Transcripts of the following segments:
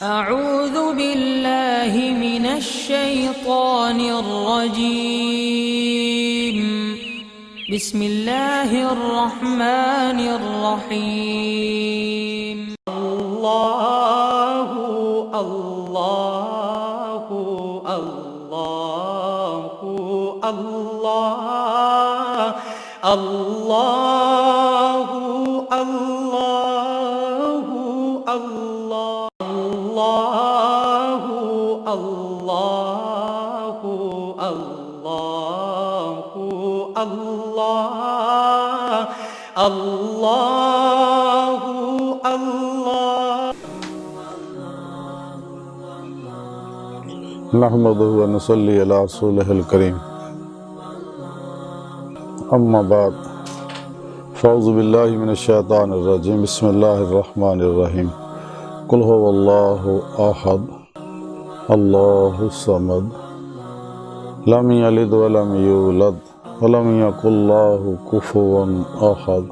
أعوذ बिल्लाहि मिनश्शैतानिर्रजीम बिस्मिल्लाहिर्रहमानिर्रहीम। अल्लाहु अल्लाहु अल्लाहु अल्लाह अल्लाहु अल्लाहु अल्लाहु अल्लाहु अल्लाहु अल्लाह अल्लाहु अल्लाह। नहमदुहु व नसल्ली अला रसूलिहिल करीम। अम्मा बाद फ़ौज़ु बिल्लाहि मिनश्शैतानिर रजीम। बिस्मिल्लाहिर रहमानिर रहीम। कुल हुवल्लाहु अहद अल्लाहुस समद लम यलिद व लम यूलद व लम यकुल लहु कुफुवन अहद।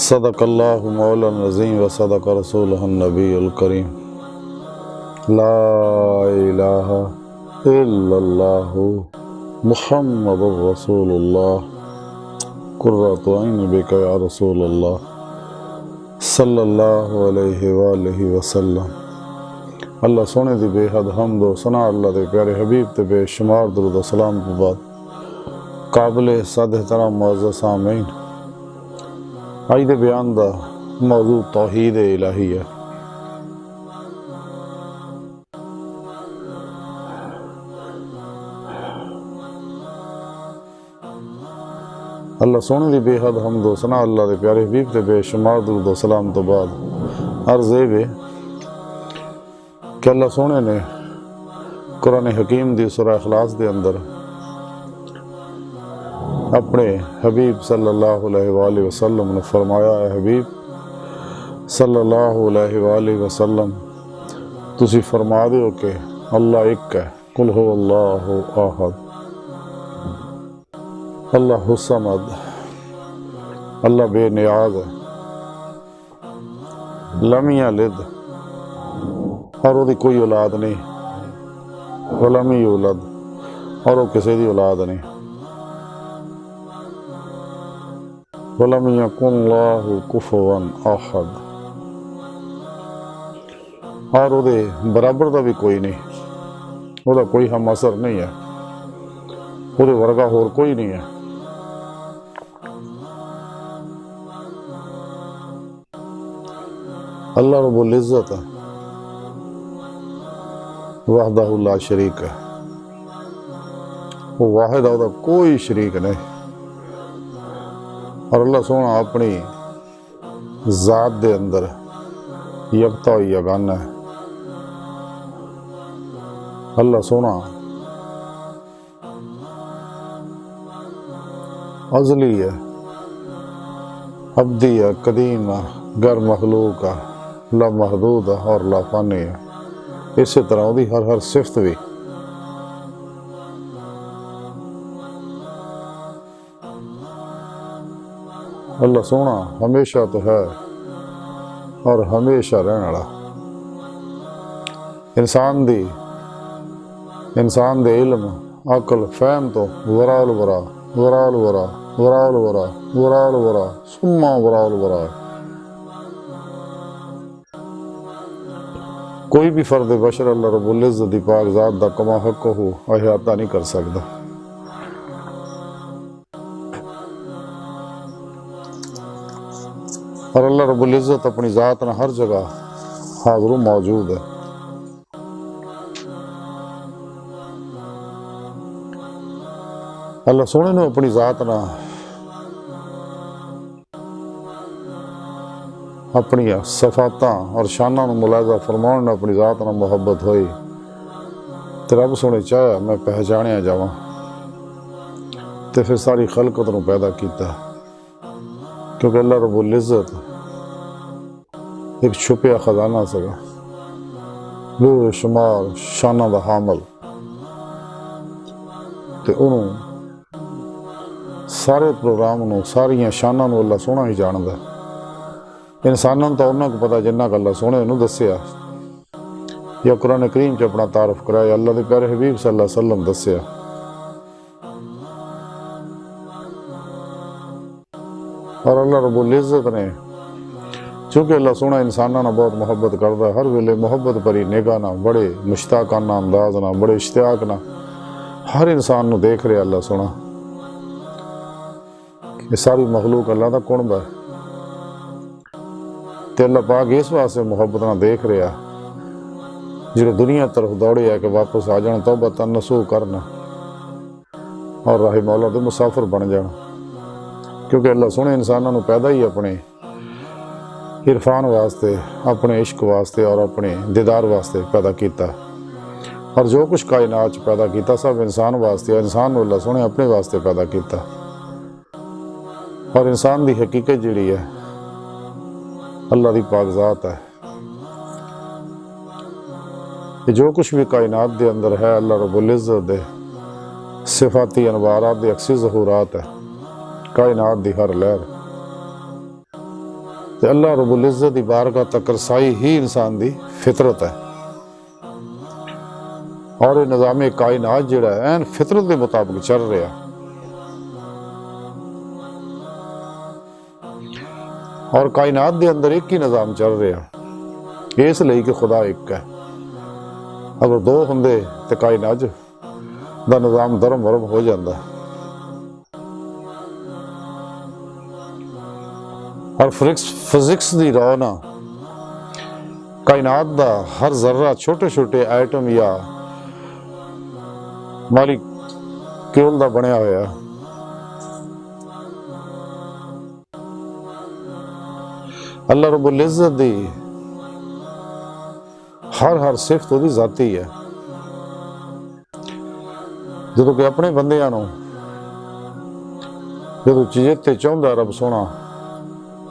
सदक़ल्लाहु मौलाना अज़ीम व सदक़ रसूलुहुन नबियुल करीम। ला इलाहा इल्लल्लाहु मुहम्मदुर रसूलुल्लाह कुर्रतु ऐनी बिका या रसूलल्लाह सल्लल्लाहु अलैहि वालिहि वसल्लम। अल्लाह सोने दी बेहद हम्द व सना अल्लाह दे प्यारे हबीब ते बेशुमार दुरूद व सलाम तो बाद काबिल सद एहतराम मुअज़्ज़ज़ सामीन, आज दे बयान दा मौजू तौहीद इलाही है। अल्लाह सोने दी बेहद हम्द व सना अल्लाह दे प्यारे हबीब ते बेशुमार दुरूद व सलाम तो बाद अर्ज़ है कि अल्लाह सोने ने कुरान हकीम दी सूरह इखलास दे अंदर अपने हबीब सल्लल्लाहु अलैहि वसल्लम ने फरमाया है, हबीब सल्लल्लाहु अलैहि वसल्लम तुसी फरमा दो कि अल्लाह एक है। कुल हुवल्लाहु अहद अल्लाहु समद, अल्लाह बेनियाज है। लम यलिद, और उसकी कोई औलाद नहीं, वलम यूलद, और वो किसी की औलाद नहीं, वलम यकुन लहु कुफुवन अहद, और उसके बराबर का भी कोई नहीं, उसका कोई हम असर नहीं है, उसके वर्गा होर कोई नहीं है। अल्लाह रब्बुल इज़्ज़त है, वहदहु ला शरीक है, वो वाहिद है, उसका कोई शरीक नहीं। और अल्लाह सोना अपनी ज़ात दे अंदर यकता हुई यगाना है। अल्लाह सोना अज़ली है, अब्दी है, कदीम है, गर मखलूक है, ला महदूद है और ला फ़ानी है। इसी तरह उसकी हर सिफत भी अल्लाह सोना हमेशा तो है और हमेशा रहने वाला। इंसान दे इल्म अकल फहम तो वराल वरा वराल वरा वराल वरा वराल वरा सुम्मा वराल वरा। कोई भी फर्द बशर अल्लाह रब्बुल इज़्ज़त दी पाक ज़ात दा कमा हक हो अहाता नहीं कर सकता। और अल्लाह रब्बुल इज़्ज़त अपनी ज़ात ना हर जगह हाज़िर मौजूद है। अल्लाह सोने ने अपनी ज़ात ना अपनी सफाता और शाना मुलाजा फरमाउण ने अपनी ज़ात ना मुहब्बत हुई तो रब सोने चाहे मैं पहचानिया जावां तो फिर सारी खलकत नूं पैदा किया, क्योंकि अल्लाह रब्बुल इज़्ज़त एक छुपिया खजाना सगा, बेशुमार शाना दा हामल, ते उन्होंने सारे प्रोग्राम नूं सारियां शानां नूं अल्लाह सोहना ही जानदा। इंसानां नूं तां उन्ना को पता जिन्ना क अल्लाह सोहने नूं दस्सिया या कुरान करीम च अपना तारफ कराया, अल्लाह दे प्यारे हबीब सल्लल्लाहु अलैहि वसल्लम दस्सिया। और अल्लाह रब्बुल इज़्ज़त ने चूँकि अल्लाह सोहना इंसानां नाल बहुत मुहब्बत करदा, हर वेले मुहब्बत भरी निगाह नाल, बड़े मुश्ताकाना अंदाज नाल, बड़े इश्तियाक नाल हर इंसान नूं देख रहा अल्लाह सोहना। ये सारी मखलूक अल्लाह दा कुणब है ते अल्लाह पाक इस वास्ते मुहब्बत नाल देख रहा जिहड़े दुनिया तरफ दौड़े है कि वापस आ जान, तौबतन नसूह करन और राहे मौला दे मुसाफिर बन जान। क्योंकि अल्लाह सोहने इंसानां नूं पैदा ही अपने इरफान वास्ते, अपने इश्क वास्ते और अपने दीदार वास्ते पैदा किया। और जो कुछ कायनात पैदा किया सब इंसान वास्ते, इंसान नूं अल्लाह सोहने अपने वास्ते पैदा किया। और इंसान की हकीकत जिहड़ी है अल्लाह की पाक ज़ात है कि जो कुछ भी कायनात के अंदर है अल्लाह रब्बुल इज़्ज़त दे सिफाती अनवारात दे अक्सी ज़हूरात है। कायनात की हर लहर ते अल्लाह रब्बुल इज़्ज़त की बारगाह तक रसाई ही इंसान की फितरत है। और ये निज़ाम कायनात जिहड़ा है ऐन फितरत के मुताबिक चल रहा। और कायनात के अंदर एक ही निज़ाम चल रहा, इसलिए कि खुदा एक है। अगर दो होंदे तो कायनात दा निज़ाम धर्म भरम हो जाता। और फिजिक्स की रौ ना कायनात दा हर जर्रा छोटे छोटे आइटम या मॉलिक्यूल दा बनया होया। अल्लाह रब्बुल इज़्ज़त दी हर सिफत उहदी ज़ाती है। जदों कि अपने बंदियां नूं जदों चेते चाहुंदा रब सोहना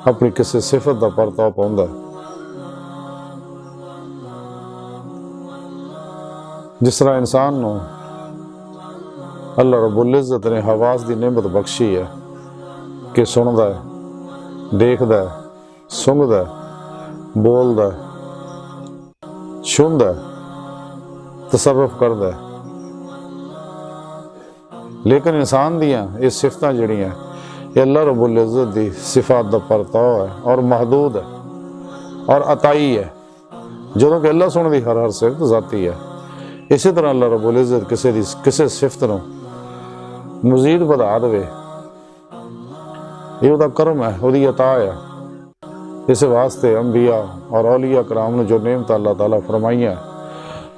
अपनी किसी सिफत का परताव पाउंदा, जिस तरह इंसान नूं अल्लाह रब्बुल इज़्ज़त ने हवास की नेमत बख्शी है कि सुनदा है, देखदा है, सूंघदा है, बोलदा है, छूंदा है, तसर्रुफ करदा है। लेकिन इंसान दियां ये सिफतां जिहड़ियां ये अल्लाह रब्बुल इज़्ज़त की सिफात का परताव है और महदूद है और अताई है। जदों कि अल्लाह सोहने की हर सिफत ज़ाती है, इसी तरह अल्लाह रब्बुल इज़्ज़त किसी सिफत नूं मजीद वधा देवे, ये उहदा करम है, उहदी अता है। इस वास्ते अंबिया और औलिया कराम ने जो नेमत अल्लाह ताला फरमाइयां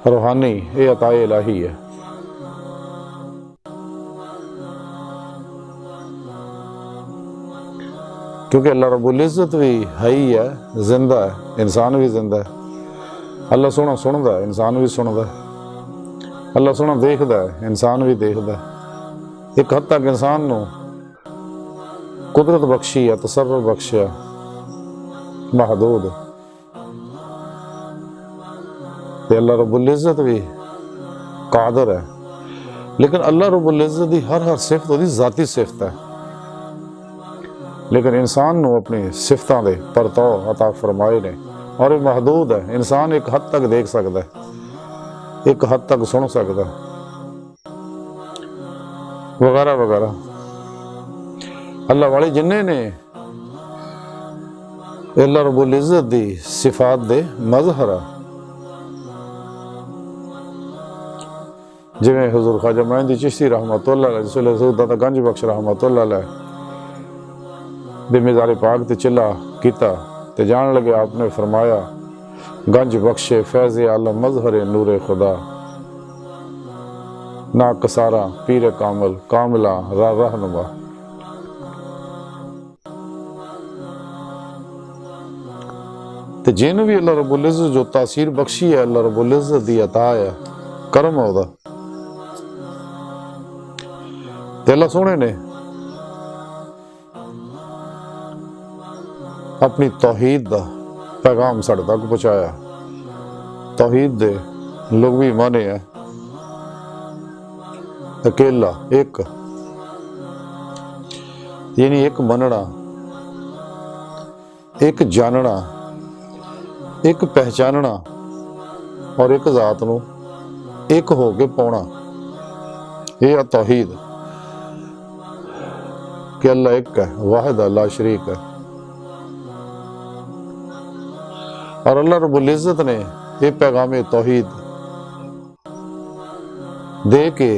रूहानी ये अताए इलाही है। क्योंकि अल्लाह रब्बुल इज़्ज़त भी है ही है, जिंदा है, इंसान भी जिंदा है। अल्लाह सोहना सुनदा है, इंसान भी सुनदा है। अल्लाह सोहना देखदा है, इंसान भी देखदा है। एक हद तक इंसान नूं कुदरत बख्शी है, तसर्रुफ बख्शिया महदूद। ते अल्लाह रब्बुल इज़्ज़त भी कादर है। लेकिन अल्लाह रब्बुल इज़्ज़त की हर सिफत उसदी ज़ाती सिफत है। लेकिन इंसान नूं अपनी सिफतां दे परताव अता फरमाए ने और ये महदूद है। इंसान एक हद तक देख सकता है, एक हद तक सुन सकता है, वगैरह वगैरह। अल्लाह वाले जिन्ने ने अल्लाह रब्बुल इज़्ज़त दी सिफात दे मज़हर है। जिवें हुज़ूर ख्वाजा मोइनुद्दीन चिश्ती रहमतुल्लाह अलैह, जिसले हुज़ूर दाता गंज बख्श रहमतुल्लाह अलैह दे मिज़ार पाक ते चिल्ला कीता ते जान लगे आपने फरमाया गंज बख्शे फैज़ आलम मज़हर नूर खुदा ना कसारा पीर कामल कामला रहनुमा। ते जिन भी अल्लाह रब्बुल इज़्ज़त जो तासीर बख्शी है, अल्लाह रब्बुल इज़्ज़त दी अता है, करम है उहदा। ते अल्लाह सोहने ने अपनी तौहीद दा पैगाम साढ़े तक पहुँचाया। तौहीद दे लुग़वी माने है अकेला, एक। यानी एक मनना, एक जानना, एक पहचानना और एक जात नूं एक हो के पाउणा, यह है तौहीद कि अल्लाह एक है, वाहिद अल्लाह शरीक है। और अल्लाह रब्बुल इज़्ज़त ने यह पैगाम तौहीद दे के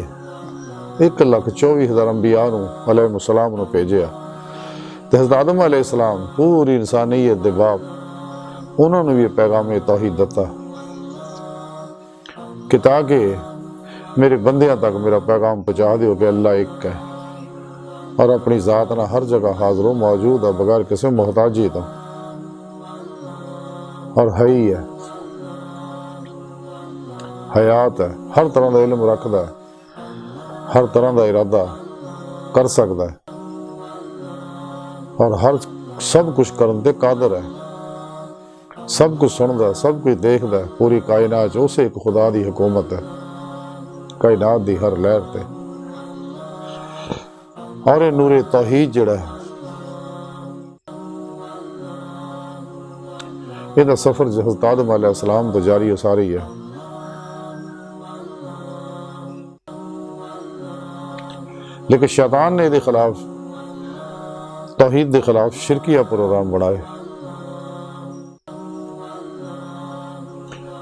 1,24,000 अंबिया अलैहिस्सलाम नूं भेजिया। ते हज़रत आदम अलैहिस्सलाम पूरी इंसानियत दे बाप उन्होंने भी पैगाम तौहीद दिता कि ताकि मेरे बंदियां तक मेरा पैगाम पहुँचा दो कि अल्लाह एक है और अपनी ज़ात ना हर जगह हाजिर मौजूद है बगैर किसी मोहताजी तो, और है ही है, हयात है, हर तरह का इल्म रखता है, हर तरह का इरादा कर सकता है और हर सब कुछ करने ते कादर है, सब कुछ सुनता है, सब कुछ देखता है। पूरी कायनात उस एक खुदा की हुकूमत है, कायनात की हर लहर ते। और ये नूरे तौहीद जिहड़ा है इहदा सफर हज़रत आदम अलैहिस्सलाम तो जारी हो सारी है। लेकिन शैतान ने इहदे खिलाफ, तौहीद के खिलाफ शिरकिया प्रोग्राम बनाए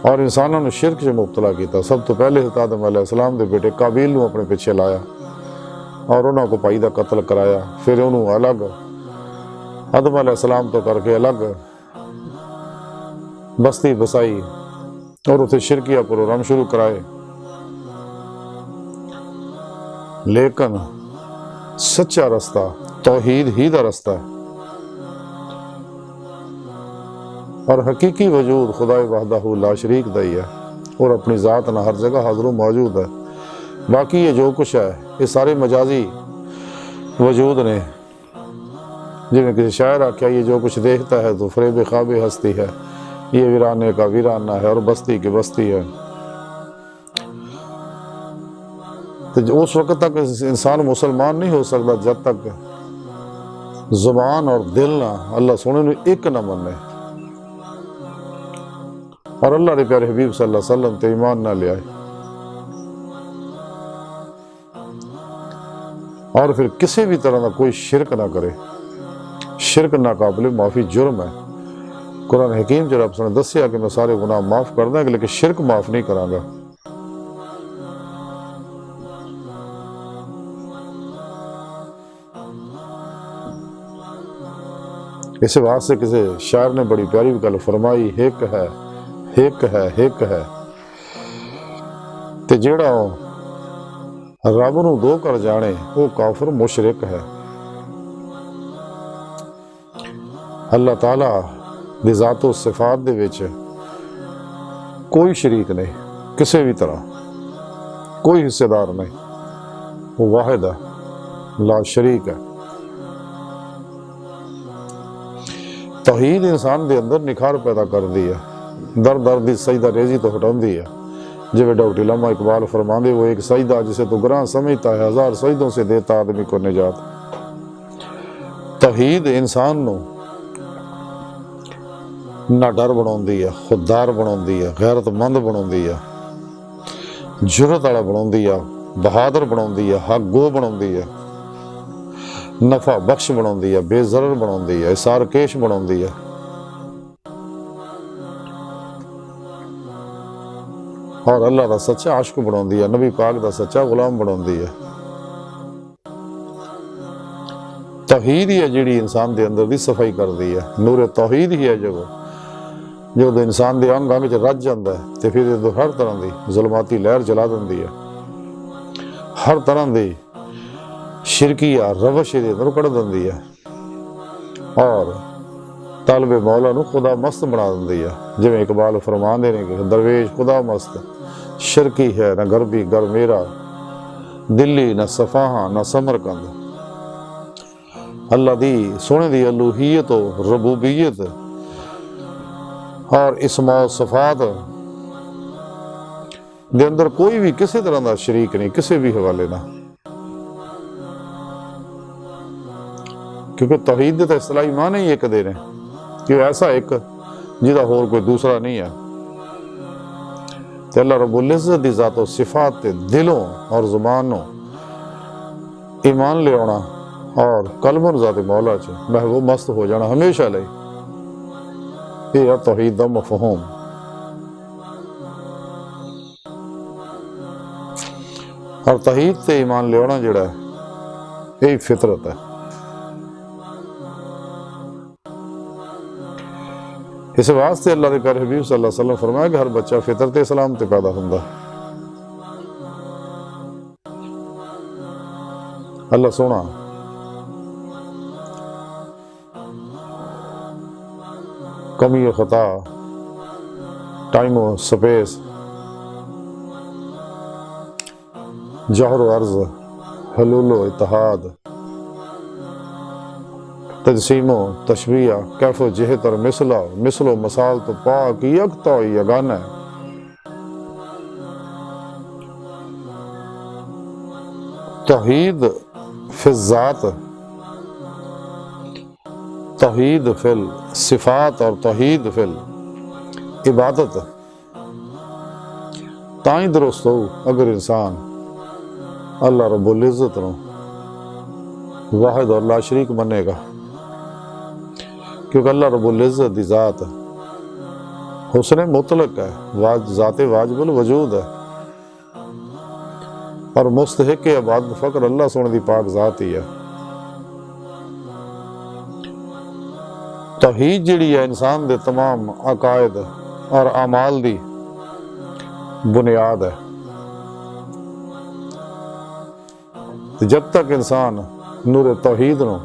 और इंसानों ने शिरक से मुब्तला किया। सब तो पहले हज़रत आदम अलैहिस्सलाम के बेटे काबिल को अपने पिछे लाया और उन्होंने को भाई का कत्ल कराया। फिर उन्होंने अलग आदम अलैहिस्सलाम तो करके अलग बस्ती बसाई और उसे शिरकिया प्रोग्राम शुरू कराए। लेकिन सच्चा रास्ता तौहीद ही का रास्ता है और हकीकी वजूद खुदा वहदहू ला शरीक दा ही है और अपनी ज़ात ना हर जगह हाजिर मौजूद है। बाकी ये जो कुछ है ये सारे मजाजी वजूद ने, जिन्हें किसी शायर आख्या ये जो कुछ देखता है तो फरेब ख्वाब हस्ती है, ये वीराने का वीराना है और बस्ती की बस्ती है। तो उस वक्त तक इंसान मुसलमान नहीं हो सकता जब तक जुबान और दिल ना अल्लाह सोने ने एक ना मने और अल्लाह के प्यारे हबीब सल्लल्लाहु अलैहि वसल्लम ते ईमान ना ले आए। और फिर किसी भी तरह का कोई शिरक ना करे। शिरक नाकाबिले माफ़ी जुर्म है। कुरान हकीम जो रब ने दसिया कि मैं सारे गुनाह माफ़ कर देंगे लेकिन शिरक माफ़ नहीं करांगा। इस वास्ते किसी शायर ने बड़ी प्यारी गल फरमाई, हिक है हिक है हिक है ते जेड़ा रब नूं दो कर जाने वो काफिर मुशरिक है। अल्लाह ताला दी ज़ात व सिफात दे विच कोई शरीक नहीं, किसी भी तरह कोई हिस्सेदार नहीं, वो वाहिद है, ला शरीक है। तौहीद इंसान के अंदर निखार पैदा कर दी है, दर दर की सजदा रेजी तो हटाती है। जिਵੇਂ डॉक्टर इलामा इकबाल फरमाते वो एक सजदा जिसे तो गुनाह समझता है 1000 सजदों से देता आदमी को निजात। तौहीद इंसान नूं ना डर बनाती है, खुददार बनाती है, गैरतमंद बनाती है, जुरत वाला बनाती है, बहादुर बनाती है, हक गो बनाती है, नफा बख्श बनाती है, बेजरर बनाती है, इसारकेश बनाती है। और अल्लाह का सच्चा आशिक बनाती है, नबी पाक का सच्चा गुलाम बनाती है। तौहीद ही है जिहड़ी इंसान के अंदर की सफाई करती है। नूरे तौहीद ही है जो इंसान के अंग अंग च रच जाता है तो फिर हर तरह की जुलमाती लहर जला देती है, हर तरह की शिरकिया रवश ये अंदर कढ़ देती है और तालबे मौला नूं खुदा मस्त बना देती है। जिवें इकबाल फरमाते हैं कि दरवेश खुदा मस्त शिरकी है, न गरबी गर मेरा दिल्ली, न सफाहा न समरकंद। अल्लाह दी सोने दी अलूहियत और रबूबियत और इस्मा सफात दे अंदर कोई भी किसी तरह का शरीक नहीं, किसी भी हवाले ना। क्योंकि तौहीद दे तो इस्तिलाही माने ही एक दे ने कि ऐसा एक जिहदा होर कोई दूसरा नहीं है। ते अल्लाह रब्बुल इज़्ज़त दी ज़ातो सिफात ते दिलों और ज़ुबानों ईमान ले आना और कलमन ज़ात मौला च महबूब मस्त हो जाना हमेशा लई, ये है तौहीद दा मफ़हूम। और तौहीद ते ईमान ले आना जिहड़ा है यही फितरत है। इस वास्ते अल्लाह के प्यारे हबीब सल्लल्लाहु अलैहि वसल्लम फरमाया कि हर बच्चा फितरत इस्लाम ते पैदा हुंदा। अल्लाह सोना कमी खता टाइम और स्पेस जहर अर्ज हलूलो इत्तेहाद तजसीमो तशबिया कैफो जहत और मिसलो मसाल तो पाक यकता यगाना है। तौहीद फिज़ात, तौहीद फिल सिफात और तौहीद फिल इबादत ताई दुरुस्त हो अगर इंसान अल्लाह रब्बुल इज़्ज़त नो वाहिद और ला शरीक बनेगा। क्योंकि अल्लाह रब्बुल इज़्ज़त दी ज़ात हुस्न मुतलक है, ज़ाते वाजिबुल वजूद है और मुस्तहिक इबादत फ़क़्र अल्लाह सोने दी पाक ज़ात ही है। तौहीद जिहड़ी है इंसान दे तमाम अकायद और अमाल दी बुनियाद है। जब तक इंसान नूर तौहीद नो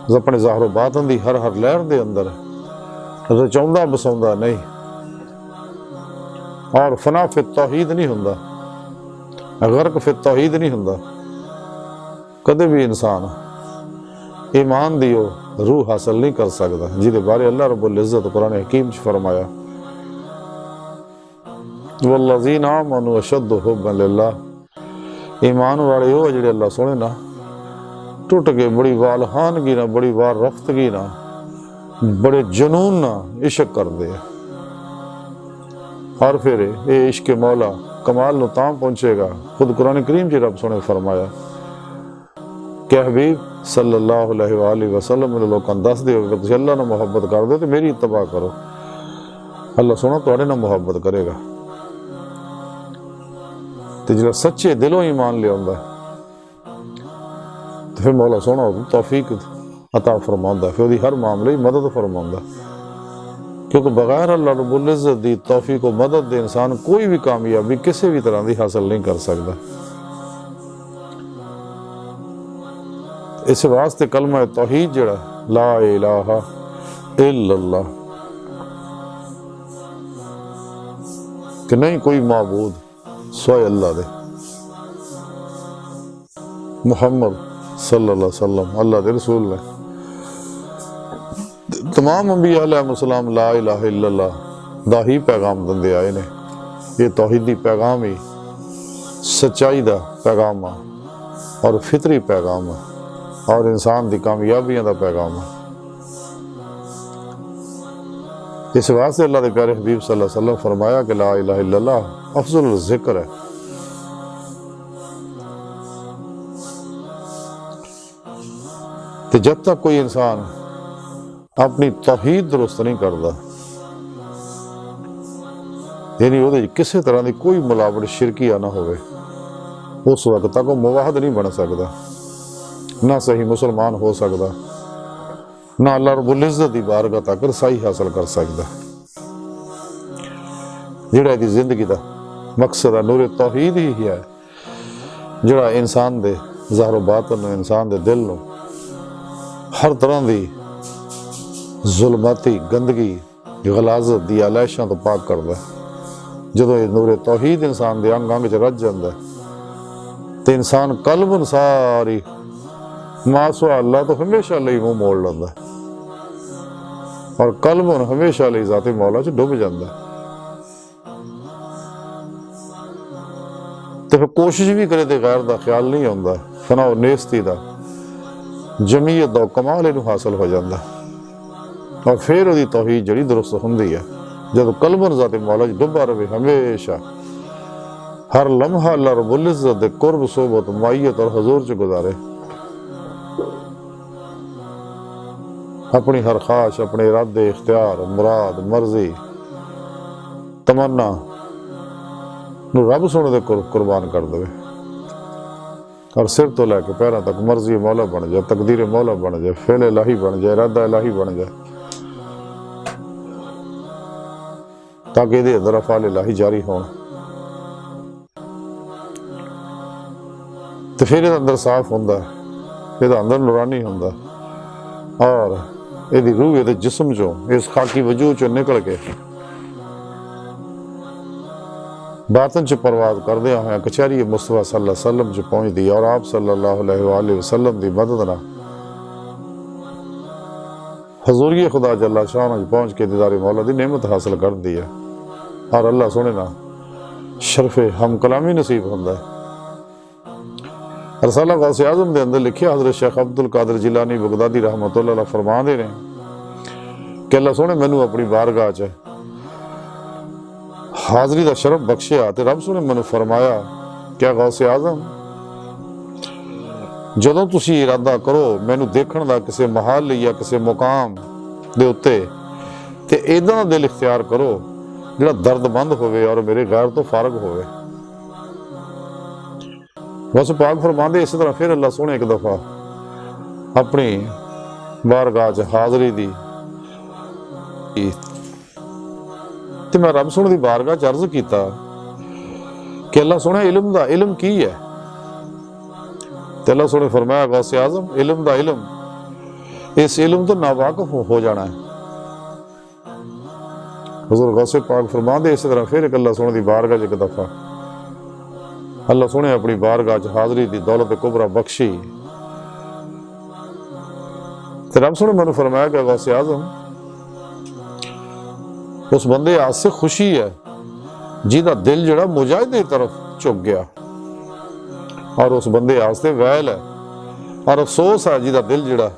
अपने ज़ाहिर बातन दी हर लहर दे अंदर रचाउंदा बसाउंदा नहीं और फना फिर तौहीद नहीं हुंदा, गर्क फिर तौहीद नहीं हुंदा, कदे भी इंसान ईमान दी रूह हासिल नहीं कर सकता, जिहदे बारे अल्लाह रब्बुल इज़्ज़त कुरान हकीम च फरमाया वल्लज़ीना आमनू अशद्दु हुब्बन लिल्लाह। ईमान वाले वो जिहड़े अल्लाह सोने ना टुट के बड़ी वालहानगी ना, बड़ी वार रफ्तगी ना, बड़े जुनून ना इश्क करते हैं। और फिर ये इश्क मौला कमाल नु तां पहुंचेगा। खुद कुरान करीम च रब सोने फरमाया कि हबीब सल्लल्लाहु अलैहि वसल्लम ने लोगों दस दो कि तुसीं अल्लाह नाल मुहब्बत कर दो तो मेरी इत्तबा करो, अल्लाह सोना तुहाडे नाल मुहब्बत करेगा। तो जो सच्चे दिलों ईमान ले आंदा तो फिर मौला सोना तौफीक अता फरमांदा, फिर उसदी हर मामले मदद फरमांदा। क्योंकि बगैर अल्लाह रब्बुल इज़्ज़त दी तौफीक और मदद दे इंसान कोई भी कामयाबी किसी भी तरह की हासिल नहीं कर सकता। इस वास्ते कलमा तौहीद जिहड़ा ला इलाहा इल्लल्लाह कि नहीं कोई माबूद सोए अल्लाह दे, मुहम्मद सल्लल्लाहु अलैहि वसल्लम अल्लाह दे रसूल ने। तमाम अंबिया अलैहिस्सलाम ला इलाहा इल्लल्लाह दा ही पैगाम दिंदे आए ने। ये तौहीदी पैगाम ही सच्चाई दा पैगाम है और फितरी पैगाम है और इंसान दी कामयाबियां दा पैगाम है। इस वास्ते अल्लाह के प्यारे हबीब सल्लल्लाहु अलैहि वसल्लम फरमाया कि ला इलाहा इल्लल्लाह अफज़ल ज़िक्र है। तो जब तक कोई इंसान अपनी तौहीद दुरुस्त नहीं करता, यानी वो किसी तरह की कोई मिलावट शिरकिया ना होवे, उस वक्त तक वो मुवाहिद नहीं बन सकता, ना सही मुसलमान हो सकता, ना अल्लाह रब्बुल इज़्ज़त दी बारगाह तक रसाई हासिल कर सकता। जिहड़ा इहदी जिंदगी दा मकसद है नूर तौहीद ही है, जिहड़ा इंसान दे ज़ाहिर बातिन नूं, इंसान दे दिल नूं हर तरह की जुल्मती गंदगी गलाजत दी आलैशां तो पाक करदा। जदों ये नूर तौहीद इंसान दे अंग अंग च रच जांदा तो इंसान कल्बन सारी मासवा अल्लाह तो हमेशा लई मुंह मोड़ लैंदा और कल्बन हमेशा लई ज़ाते मौला च डुब जांदा। तो फिर कोशिश भी करे तो गैर का ख्याल नहीं आंदा, फना और नेस्ती का, जमीयत दा कमाल इहनूं हासिल हो जाता और फिर वही तौहीद जिहड़ी दुरुस्त हुंदी है जब कलबन ज़ाते मौला च डुब्बा रहे हमेशा हर लम्हा अल्लाह रब्बुल इज़्ज़त दे कुर्ब सोबत मायत और हजूर च गुजारे अपनी हर ख्वाहिश अपने इरादे इख्तियार मुराद मर्जी तमन्ना नूं रब सोने दे कुर्बान कर दे और सिर तो लैके पैरों तक मर्जी मौला बन जाए तकदीर मौला बन जाए फेल इलाही बन जाए इरादा इलाही बन जाए ताकि ये अंदर अफाल इलाही जारी हो तो फिर ये अंदर साफ होंदा है ये अंदर नूरानी होंदा और ये रूह ये जिस्म चो इस खाकी वजूद चो निकल के बातन च परवाज करदे होया कचहरी मुस्तफा सल्लल्लाहु अलैहि वसल्लम च पहुंचदी और आप सल्लल्लाहु अलैहि वसल्लम दी मदद नाल हजूरी खुदा जल्ला शान पहुंच के दीदारे मौला दी नेमत हासिल कर दी है और अल्लाह सोने ना शरफे हम कलामी नसीब होंदा है। रसाला गौसे आजम दे अंदर लिखिया हजरत शेख अब्दुल कादिर जिलानी बगदादी रहमतुल्लाह अलैह फरमांदे ने कि अल्लाह सोने मैनू अपनी बारगाह च हाजरी का शरफ बख्शिया तो रब सोने मैनू फरमाया क्या गौसे आजम जदों तुसी इरादा करो मैनू देखण दा किसी महल या किसी मुकाम दे उत्ते ते इदां दा दिल इख्तियार करो जिहड़ा दर्दमंद होवे और मेरे गैर तो फारग होवे। बस पाक फरमांदे इस तरह फिर अल्लाह सोने एक दफा अपनी बारगाह च हाजरी दी ते मैं रब सोने दी बारगाह च अर्ज कीता कि अल्लाह सोने इल्म दा इल्म की है ते अल्लाह सोने फरमाया गौसे आजम इल्म दा इल्म इस इल्म तो नावाकिफ हो जाना है। हुजूर गौसे पाक फरमांदे इस तरह फिर एक अल्लाह सोने दी बारगाह च एक दफा अल्लाह सोने अपनी बारगाह च हाजरी दी दौलत कुबरा बख्शी ते रब सोने मैनू फरमाया कि गौसे आजम उस बंदे आसे खुशी है जिहदा दिल जड़ा मुजाहिद की तरफ झुक गया और उस बंदे आस्ते वैल है और अफसोस है जिहदा दिल जड़ा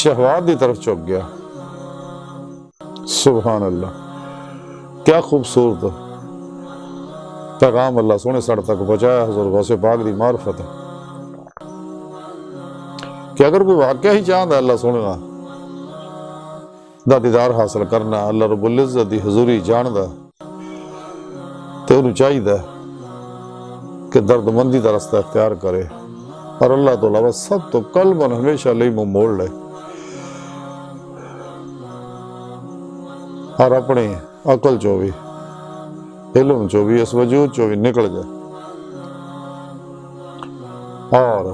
शहवात की तरफ झुक गया। सुभान अल्लाह क्या खूबसूरत पैगाम अल्लाह सोने साढ़े तक पहुंचाया हुजूर गौसे पाक दी मार्फत कि अगर कोई वाकया ही चाहता अल्लाह सोने दा दीदार हासिल करना अल्लाह रब्बुल इज़्ज़त दी हजूरी जानदा ते उन्हें चाहिए कि दर्दमंदी का रास्ता इख्तियार करे और अल्लाह तो अलावा सब तो कल्बन हमेशा लिए मुंह मोड़ ले और अपनी अकल चो भी इल्म चो भी इस वजूद चो भी निकल जाए और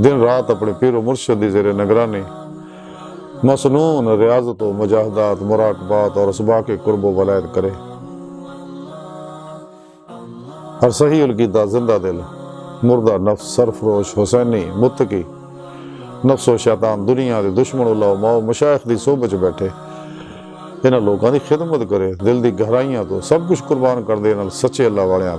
दिन रात अपने पीरो मुर्शिद दी ज़ेरे निगरानी मसनून रियाजत मुजाहदात मुराकबात और असबाक कुर्बो वलायत करे हर सही उलकीदा जिंदा दिल मुर्दा नफ्स सरफरोश हुसैनी मुत्तकी नफ्सो शैतान दुनिया के दुश्मन उलामा मशाइख दी सोबत च बैठे इन्हां लोगों की खिदमत करे दिल की गहराइयां तो सब कुछ कुर्बान कर दे इन्हां सच्चे अल्लाह वालियां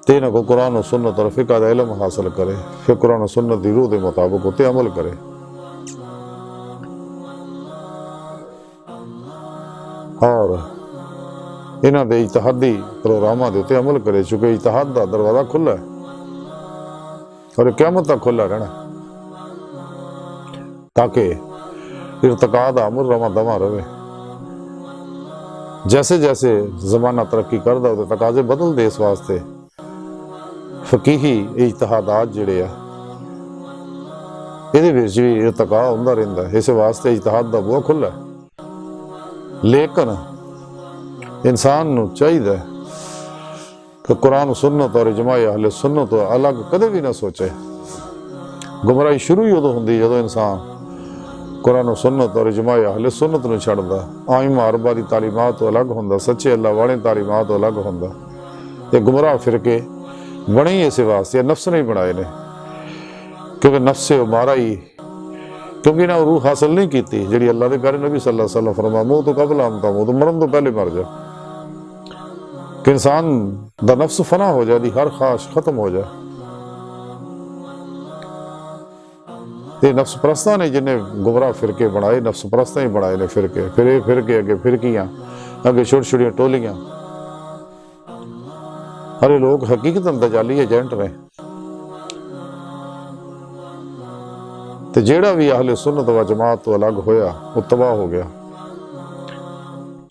ते इन्हां को कुरान और सुन्नत और फिक़ह दा इल्म हासिल करे फिर कुरान और सुन्नत दी रूह के मुताबिक उत्ते अमल करे और इन्हां दे इज्तिहादी प्रोग्रामां दे उत्ते अमल करे चुके इज्तिहाद दा दरवाजा खुला है और क़यामत तक खुला रहना ताकि इर्तिका दा अमल रवा दवा रहे। जैसे जैसे जमाना तरक्की करदा उहदे तकाजे बदलदे इस वास्ते फकीही इज्तिहादात जिहड़े आ इहदे विच भी इर्तिका हुंदा रहिंदा इस वास्ते इज्तिहाद दा बुआ खुला है। लेकिन इंसान नूं चाहिए कि कुरान सुन्नत और इजमा अहले सुन्नत तो अलग कदे भी ना सोचे। गुमराही शुरू ही उदों हुंदी जदों इंसान कुरान सुन्नत और इजमा अहले सुन्नत नूं छड्डदा आइमा अरबा दी तालीमात तो अलग हुंदा सच्चे अल्लाह वाले तालीमात तो अलग हुंदा। ये गुमराह फिरके बने ही इस वास्ते नफ्स नहीं बनाए ने क्योंकि नफ्स से मारा ही क्योंकि इन्हें रूह हासिल नहीं की जी अल्लाह के प्यारे नबी सल्लल्लाहु अलैहि वसल्लम फरमा मुँह तो कबल आमता मुँह तो मरन तो पहले मर जा कि इंसान दा नफ्स फना हो जाए हर ख्वाहिश खत्म हो जाए ਤੇ ਨਫਸ ਪ੍ਰਸਤਾਂ ਨੇ ਜਿਹਨੇ ਗੁਮਰਾਹ ਫਿਰਕੇ ਬਣਾਏ, ਨਫਸ ਪ੍ਰਸਤਾਂ ਹੀ ਬਣਾਏ ਨੇ ਫਿਰਕੇ। ਫਿਰ ਇਹ ਫਿਰਕੇ ਅੱਗੇ ਫਿਰਕੀਆਂ, ਅੱਗੇ ਛੋਟੀ ਛੋਟੀਆਂ ਟੋਲੀਆਂ। ਅਰੇ ਲੋਕ ਹਕੀਕਤਨ ਦਜਾਲੀ ਏਜੰਟ ਨੇ। ਤੇ ਜਿਹੜਾ ਵੀ ਅਹਲੇ ਸੁन्नत व जमात ਤੋਂ ਅਲੱਗ ਹੋਇਆ ਉਹ ਤਬਾਹ ਹੋ ਗਿਆ।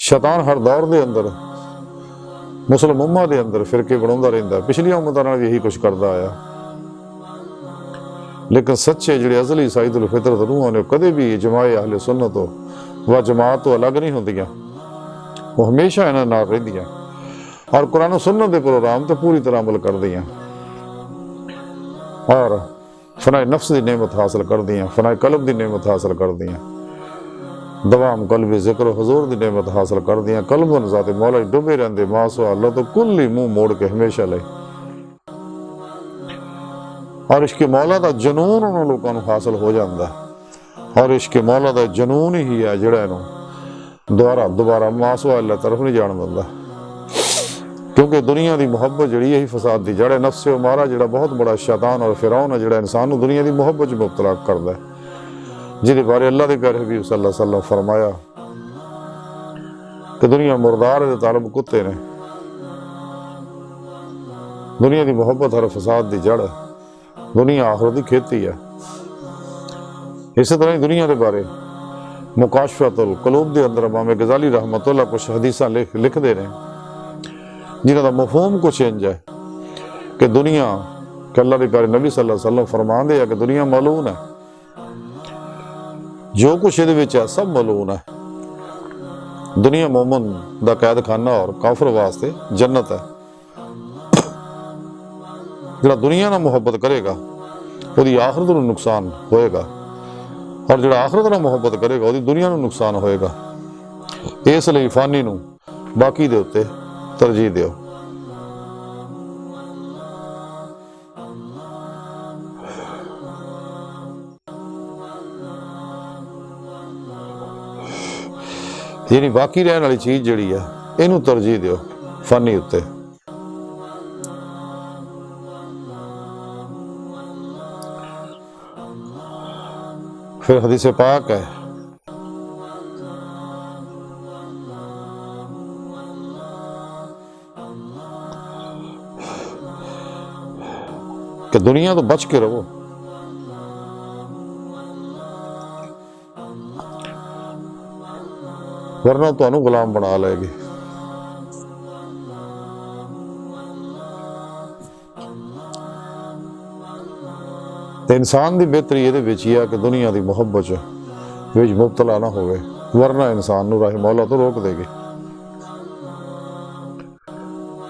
शैतान हर दौर के अंदर मुस्लिम उम्मा के अंदर फिरके बनाता रहिंदा। पिछलियां उम्मतां नाल भी यही कुछ करता आया, लेकिन सच्चे जिहड़े अज़ली साइदुल फितरत रूहां ने कदे भी जमाए अहले सुन्नत व जमात तो अलग नहीं होंदियां, वो हमेशा इन्हां नाल रहिंदियां और कुरान सुन्नत के प्रोग्राम तो पूरी तरह अमल करदियां और फनाए नफ्स की नेमत हासिल करदियां, फनाए कल्ब की नेमत हासिल करदियां, दवाम कल्बी जिक्र हुजूर की नेमत हासिल करदियां। कल्बन ज़ाते मौला डुबे रहंदे मासवा अल्लाह तो कुल ही मुंह मोड़ के हमेशा ले। और इश्क मौला का जनून उन्होंने लोगों को हासिल हो जाता है और इश्क मौला का जनून ही है जिहड़ा इहनूं दोबारा मासवा अल्लाह तरफ नहीं जान दिंदा। क्योंकि दुनिया की मुहब्बत जिहड़ी यही फसाद की जड़ है। नफ्स उमारा जिहड़ा बहुत बड़ा शैतान और फिरौन है जिहड़ा इंसान नूं दुनिया की मुहब्बत च मुबतला करदा है, जिहदे बारे अल्लाह के प्यारे हबीब सल्लल्लाहु अलैहि वसल्लम फरमाया कि दुनिया मुर्दार दे तालब कुत्ते ने। दुनिया की मुहब्बत हर फसाद की जड़ है, दुनिया आखिरत की खेती है। इस तरह ही दुनिया के बारे मुकाशफतुल कुलूब के अंदर इमाम गज़ाली रहमतुल्लाह कुछ हदीसां लिखते हैं जिन्हां दा मफहूम कुछ इंज है कि दुनिया कि अल्लाह के प्यारे नबी सल्लल्लाहु अलैहि वसल्लम फरमाते हैं कि दुनिया मलून है, जो कुछ ये है सब मलून है। दुनिया मोमन दा कैद खाना और काफर वास्ते जन्नत है। जिहड़ा दुनिया नाल मुहब्बत करेगा उसकी आखिरत नूं नुकसान होएगा और जिहड़ा आखिरत नाल मुहब्बत करेगा उसकी दुनिया नूं नुकसान होएगा। इसलिए फानी नूं बाकी दे उत्ते तरजीह दिओ। यानी बाकी रहने वाली चीज़ जिहड़ी है इनू तरजीह दिओ फानी उत्ते। फिर हदीस पाक है कि दुनिया तो बच के रहो, वरना तुहानू गुलाम बना लेगी। तो इंसान की बेहतरी ये है कि दुनिया की मुहब्बत विच मुबतला ना होवे, वरना इंसान नू राह मौला तो रोक देगी।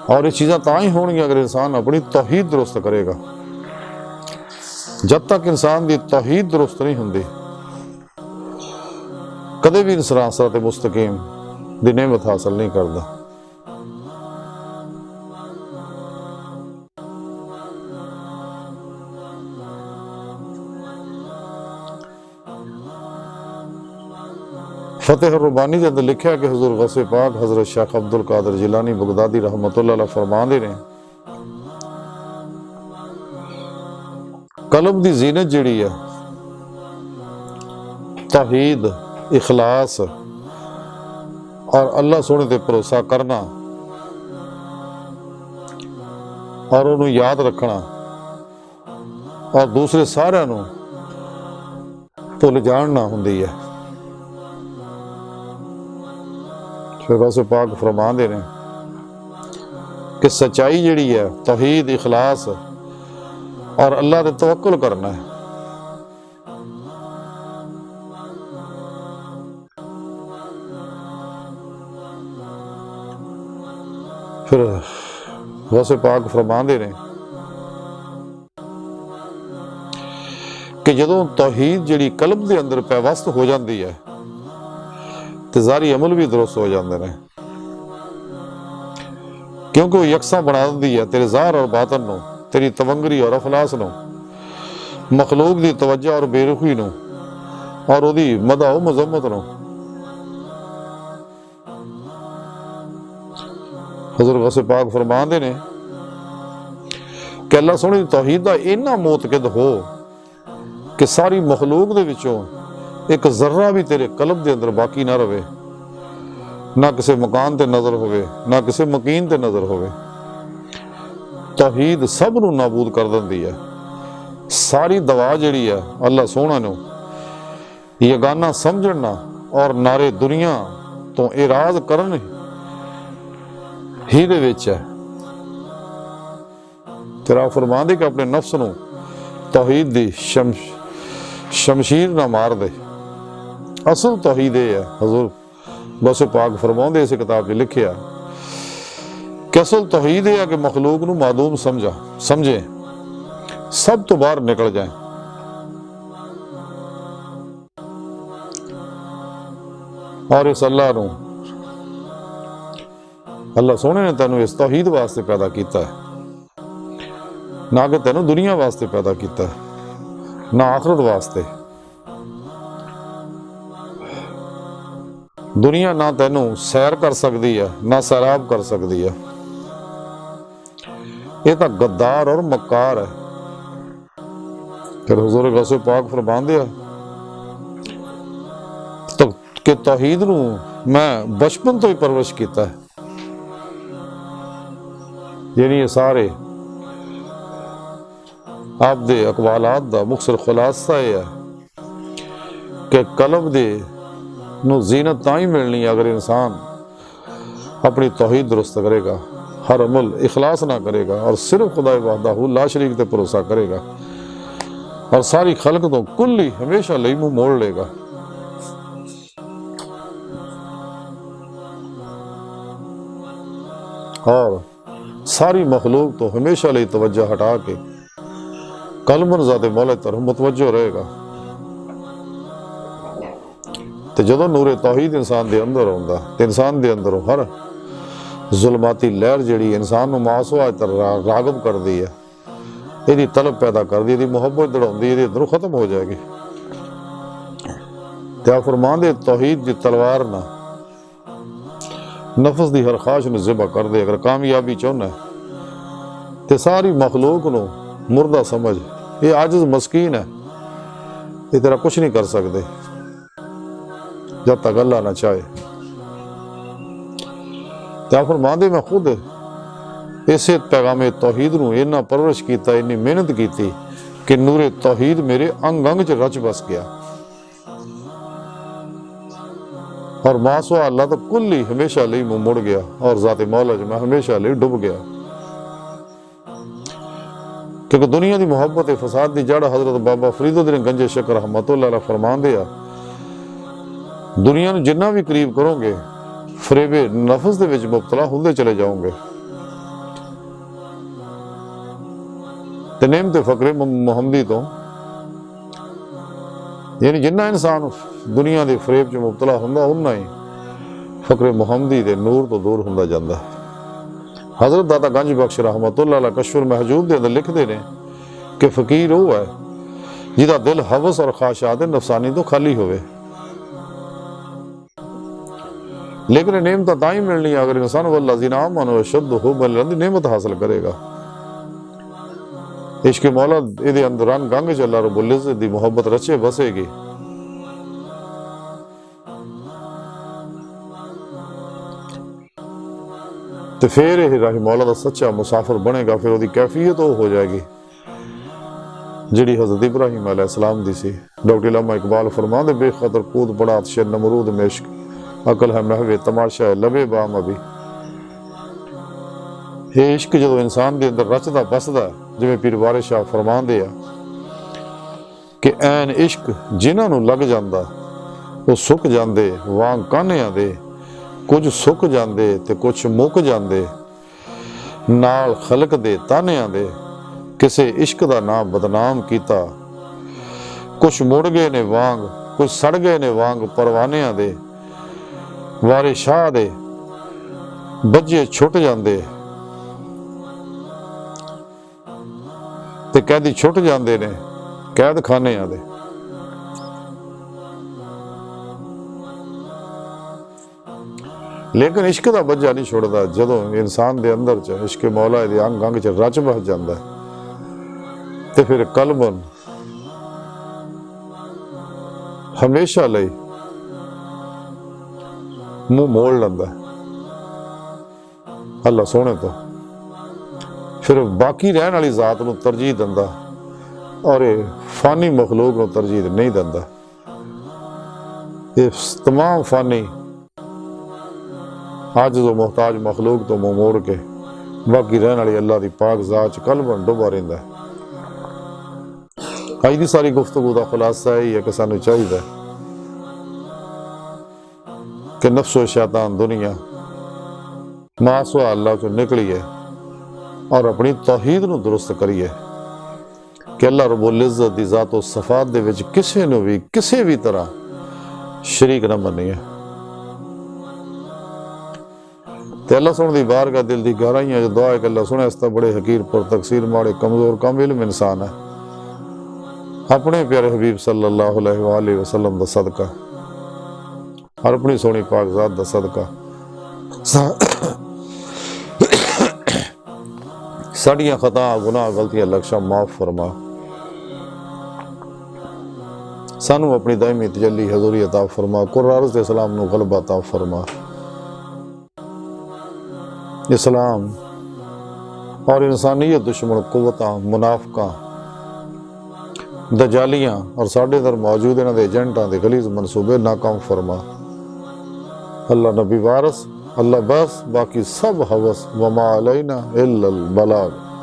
और ये चीज़ां तां ही होणगियां अगर इंसान अपनी तौहीद दुरुस्त करेगा। जब तक इंसान की तौहीद दुरुस्त नहीं हुंदी कदे भी इंसान सिरात मुस्तकीम दी नेमत हासिल नहीं करता। फतेह रुबानी के अंदर लिखा कि हुजूर गौसे पाक हजरत शेख अब्दुल कादिर जिलानी बगदादी रहमतुल्लाह अलैह फरमांदे ने कल्ब दी जीनत जिहड़ी है तौहीद, इखलास और अल्लाह सोने ते भरोसा करना और उन्हें याद रखना और दूसरे सारिਆਂ ਨੂੰ भुल जाना हुंदी है। फिर गौसे पाक फरमांदे ने कि सच्चाई जिहड़ी है तौहीद, इखलास और अल्लाह ते तवक्कुल करना है। फिर गौसे पाक फरमांदे ने कि जदों तौहीद जिहड़ी कल्ब दे अंदर पैवस्त हो जाती है तो ज़ारी अमल भी दुरुस्त हो जाते हैं, क्योंकि वो यकसा बना दी है तेरे ज़ाहिर और बातन नूं, तेरी तवंगरी और अफलास नूं, मखलूक की तवज्जो और बेरुखी नूं और उहदी मदह और मज़म्मत नूं। हुज़ूर गौसे पाक फरमांदे ने कि अल्लाह सोहणे दी तौहीद दा इन्ना मोतकद हो कि सारी मखलूक दे विचों एक जर्रा भी तेरे कल्ब दे अंदर बाकी ना रहे, ना किसी मकान ते नजर होवे, ना किसी मकीन ते नजर होवे। तौहीद सब नूं नाबूद कर दिंदी है। सारी दवा जिहड़ी है अल्लाह सोहना नूं यगाना समझना और नारे दुनिया तो इराज करन ही दे विच है। तेरा फरमान दे कि अपने नफ्स नूं तौहीद दी शमशीर ना मार दे। असल तौहीद है, हजूर बस पाक फरमाउंदे इस किताब च लिखिया कि असल तौहीद है कि मखलूक नूं मादूम समझे, सब तो बाहर निकल जाए। और इस अल्लाह सोने ने तेनों इस तौहीद वास्ते पैदा किया है, ना कि तेनों दुनिया वास्ते पैदा किया है, ना आखरत वास्ते। दुनिया ना तेनों सैर कर सकती है, ना सैराब कर सकती है। ये तो गद्दार और मक्कार है। फिर हुजूर गौसे पाक फरमांदे तो कि तौहीद नूं मैं बचपन तो ही परवरिश किया है। यानी ये सारे आप दे अकवालात दा मुख्तसर खुलासा है कि कल्ब दे नूं जीनत तां ही मिलनी अगर इंसान अपनी तौहीद दुरुस्त करेगा, हर अमल इखलास ना करेगा और सिर्फ खुदा वहदहू ला शरीक ते भरोसा करेगा और सारी खलक तो कुल ही हमेशा लई मुंह मोड़ लेगा। और सारी मखलूक तो हमेशा लई तवज्जो हटा के कलमन ज़ाते मौला तरफ मुतवज्जो रहेगा। तो जदों नूरे तौहीद इंसान दे अंदर आउंदा ते इंसान दे अंदरों हर जुल्माती लहर जिहड़ी इंसान नूं मासूआ रागब करदी है, ਇਹਦੀ तलब पैदा करदी, ਇਹਦੀ मुहब्बत दड़ाउंदी, ਇਹਦੇ अंदरों खत्म हो जाएगी। ते आ फरमांदे तौहीद दी तलवार ना नफस दी हर ख्वाहिश नूं ज़िबा कर दे। अगर कामयाबी चाहुंदा ते सारी मखलूक नूं मुर्दा समझ, ये आजिज़ मस्कीन है, ये तेरा कुछ नहीं कर सकते जब तक अल्लाह ना चाहे। ते आ फरमांदे मैं खुद इसे पैगामे तौहीद नूं इन्ना परवरिश कीता, इन्नी मेहनत की कि नूरे तौहीद मेरे अंग अंग च रच बस गया और मासवा अल्लाह तो कुल ही हमेशा लिए मुंह मुड़ गया और ज़ाते मौला च मैं हमेशा लिए डुब गया। क्योंकि दुनिया की मुहब्बत फसाद की जड़ हजरत बाबा फरीदुद्दीन गंजे शकर रहमतुल्लाह अलैह फरमांदे आ, दुनिया नूं जिन्ना भी करीब करोगे फरेबे नफस दे विच मुबतला हुंदे चले जाओगे ते नेमते फकरे मुहम्मदी तो यानी जिन्ना इंसान दुनिया के फरेब च मुबतला हुंदा उन्ना ही फकरे मुहम्मदी दे नूर तो दूर हुंदा जांदा। हजरत दाता गंज बख्श रहमतुल्लाह अलैह कश्फुल महजूब दे अंदर लिखते हैं कि फकीर वो है जिहदा दिल हवस और ख्वाहिशात नफसानी तो खाली होवे, लेकिन नेमत तां ही मिलनी अगर इंसान वल्लज़ीना आमनू अशद्दु हुब्बन नेमत हासिल करेगा। इश्क मौला इहदे अंदर रंग गंग च अल्लाह रब्बुल इज़्ज़त दी मुहब्बत रचे बसेगी। तो फिर यह राही मौला दा सच्चा मुसाफिर बनेगा, फिर उसकी कैफियत वो हो जाएगी जिहड़ी हज़रत इब्राहीम अलैहिस्सलाम दी सी। डॉक्टर इल्लामा इकबाल फरमांदे बेखतर कूद पड़ा अतशे नमरूद में इश्क, अकल है महवे तमाशा है लबे बाम अभी। ये इश्क जो इंसान के अंदर रचदा बसदा जिवें पीर वारिस शाह फरमांदे आ कि ऐन इश्क जिन्हां नूं लग जांदा वो सुक जांदे वांग कान्हियां दे, कुछ सुक जांदे ते कुछ मुक जांदे नाल खलक दे तानियां दे। किसे इश्क दा नाम बदनाम कीता, कुछ मुड़ गए ने वांग कुछ सड़ गए ने वांग परवानियां दे। वारे शाह दे बज्जे छुट जांदे ते कैदी छुट जांदे ने कैद खानियां दे। लेकिन इश्क का बज्जा नहीं छुड़ता जदों इंसान के अंदर च इश्क मौला दे अंग अंग च रच बस जाता है तो फिर कलबन हमेशा ਲਈ ਮੂੰਹ ਮੋੜ ਲੈਂਦਾ ਅੱਲਾ ਸੋਹਣੇ ਤੋਂ, ਫਿਰ ਬਾਕੀ ਰਹਿਣ ਵਾਲੀ ਜ਼ਾਤ ਨੂੰ ਤਰਜੀਹ ਦਿੰਦਾ ਔਰ ਇਹ ਫਾਨੀ ਮਖਲੂਕ ਨੂੰ ਤਰਜੀਹ ਨਹੀਂ ਦਿੰਦਾ। ਇਹ तमाम फानी ਅੱਜ ਤੋਂ ਮੁਹਤਾਜ मखलूक तो मुँह मोड़ के बाकी रहने वाली अल्लाह की पाक ज़ात कल्बन डुबा रहिंदा है। अज की सारी गुफ्तगू का खुलासा यही है कि सानू चाहिए कि नफ्सो शैतान दुनिया मासवा अल्लाह चो निकलीए और अपनी तौहीद नू दुरुस्त करिए कि अल्लाह रब्बुल इज़्ज़त दी ज़ात व सफ़ात दे विच किसी नू भी किसी भी तरह शरीक न मनिए। ते अल्लाह सुन दी बारगाह दिल दी गहराइयां जो दुआ है कि अल्लाह सुने इसता बड़े हकीर पर तकसीर माड़े कमजोर कम इल्म इंसान है। अपने प्यारे हबीब सल्लल्लाहु अलैहि वसल्लम दा सदका और अपनी सोहनी पाक ज़ात दा सदका साड़ियां खता गुनाह गलतियां लक्ष्य माफ फरमा, सानू अपनी दायमी तजल्ली हजूरी अता फरमा, कुरान दे सलाम नू गलबा अता फरमा। इस्लाम और इंसानियत दुश्मन कुव्वतां मुनाफिकां दजालियां और साढ़े अंदर मौजूद इन्हां दे एजेंटां दे गलीज़ मनसूबे नाकाम फरमा। अल्लाह नबी वारस, अल्लाह बस, बाकी सब हवस, वमा अलैना इल्लल बलाग।